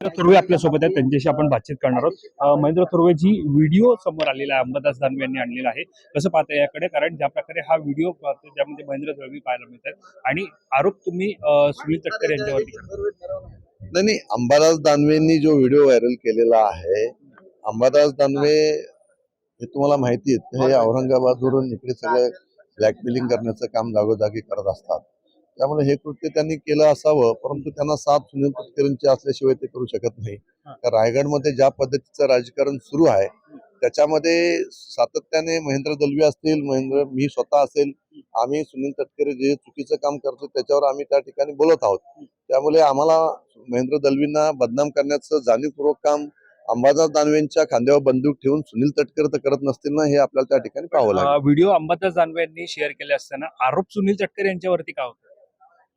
थोरवे आपल्या सोबत आहेत, त्यांच्याशी आपण बातचीत करणार आहोत. महेंद्र थोरवे जी व्हिडिओ समोर आलेला आहे, अंबादास दानवे यांनी आणलेला आहे, कसं पाहता याकडे? कारण ज्या प्रकारे हा व्हिडिओ पाहतो त्यामध्ये महेंद्र थोरवे पाहायला मिळतात आणि आरोप तुम्ही सुनील तटकरे यांच्यावरती नाही नाही, अंबादास दानवेंनी जो व्हिडिओ व्हायरल केलेला आहे, अंबादास दानवे हे तुम्हाला माहिती आहे, हे औरंगाबादवरून इकडे सगळं ब्लॅकमेलिंग करण्याचं काम जागोजागी करत असतात. त्यामुळे हे कृत्य त्यांनी केलं असावं, परंतु त्यांना साथ सुनील तटकरेंची असल्याशिवाय ते करू शकत नाही. तर रायगडमध्ये ज्या पद्धतीचं राजकारण सुरू आहे त्याच्यामध्ये सातत्याने महेंद्र दलवी असतील, मी स्वतः असेल, आम्ही सुनील तटकरे जे चुकीचं काम करतो त्याच्यावर आम्ही त्या ठिकाणी बोलत आहोत. त्यामुळे आम्हाला महेंद्र दलवींना बदनाम करण्याचं जाणीवपूर्वक काम अंबादास दानवेंच्या खांद्यावर बंदूक ठेवून सुनील तटकरे तर करत नसतील ना, हे आपल्याला त्या ठिकाणी पाहावं लागेल. व्हिडिओ अंबादास दानवे यांनी शेअर केले असताना आरोप सुनील तटकरे यांच्यावरती का होता?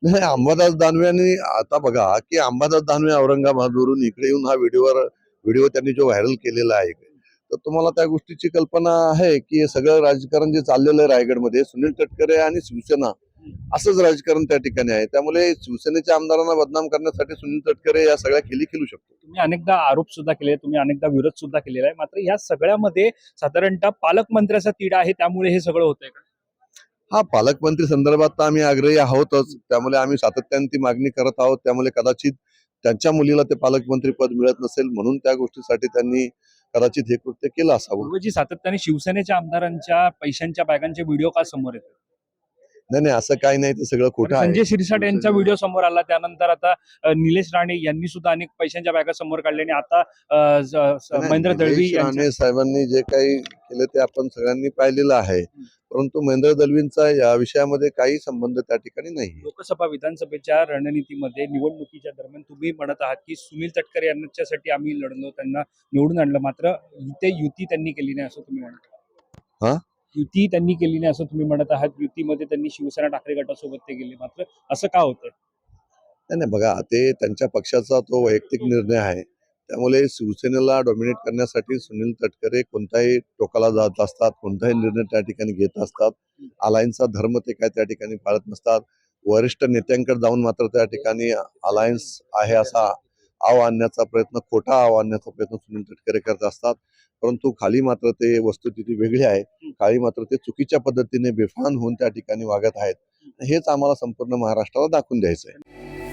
नाही, अंबादास दानवेंनी आता बघा की अंबादास दानवे औरंगाबादवरून इकडे येऊन हा व्हिडिओ त्यांनी जो व्हायरल केलेला आहे, तर तुम्हाला त्या गोष्टीची कल्पना आहे की हे सगळं राजकारण जे चाललेलं आहे रायगडमध्ये, सुनील तटकरे आणि शिवसेना असंच राजकारण त्या ठिकाणी आहे. त्यामुळे शिवसेनेच्या आमदारांना बदनाम करण्यासाठी सुनील तटकरे या सगळ्या खेळी खेळू शकतो. तुम्ही अनेकदा आरोप सुद्धा केले, तुम्ही अनेकदा विरोध सुद्धा केलेला आहे, मात्र या सगळ्यामध्ये साधारणतः पालकमंत्र्याचा तिढा आहे, त्यामुळे हे सगळं होतंय का? हा, पालकमंत्री संदर्भात तर आम्ही आग्रही आहोतच. त्यामुळे आम्ही सातत्याने ती मागणी करत आहोत. त्यामुळे कदाचित त्यांच्या मुलीला ते पालकमंत्री पद मिळत नसेल म्हणून त्या गोष्टीसाठी त्यांनी कदाचित हे कृत्य केलं असावं. जी सातत्याने शिवसेनेच्या आमदारांच्या पैशांच्या बॅगांचे व्हिडिओ का समोर येतात? नाही, असं काही नाही, ते सगळं खोटं आहे. संजय शिरसाट यांचा व्हिडिओ समोर आला, त्यानंतर आता निलेश राणे यांनी सुद्धा अनेक पैशांच्या बॅगा समोर काढल्या आणि आता महेंद्र दळवी निलेश राणे साहेबांनी जे काही केलं ते आपण सगळ्यांनी पाहिलेलं आहे. परंतु महेंद्र दलवींचा या विषयामध्ये काही संबंध त्या ठिकाणी नाही. लोकसभा विधानसभेच्या रणनीतीमध्ये निवडणुकीच्या दरम्यान तुम्ही म्हणत आहात की सुनील तटकरे यांच्यासाठी आम्ही लढलो, त्यांना निवडून आणलं, मात्र इथे युती त्यांनी केली नाही असं तुम्ही म्हणत आहात. युती त्यांनी केली नाही असं तुम्ही म्हणत आहात. युतीमध्ये त्यांनी शिवसेना ठाकरे गटासोबत ते गेले, मात्र असं का होतंय? नाही बघा, ते त्यांच्या पक्षाचा तो वैयक्तिक निर्णय आहे. त्यामुळे शिवसेनेला डॉमिनेट करण्यासाठी सुनील तटकरे कोणत्याही टोकाला जात असतात, कोणताही निर्णय त्या ठिकाणी घेत असतात. अलायन्सचा धर्म ते काय त्या ठिकाणी पाळत नसतात. वरिष्ठ नेत्यांकडे जाऊन मात्र त्या ठिकाणी अलायन्स आहे असा आव आणण्याचा प्रयत्न, खोटा आव आणण्याचा प्रयत्न सुनील तटकरे करत असतात. परंतु खाली मात्र ते वस्तुस्थिती वेगळी आहे. खाली मात्र ते चुकीच्या पद्धतीने बेफाम होऊन त्या ठिकाणी वागत आहेत. हेच आम्हाला संपूर्ण महाराष्ट्राला दाखवून द्यायचं आहे.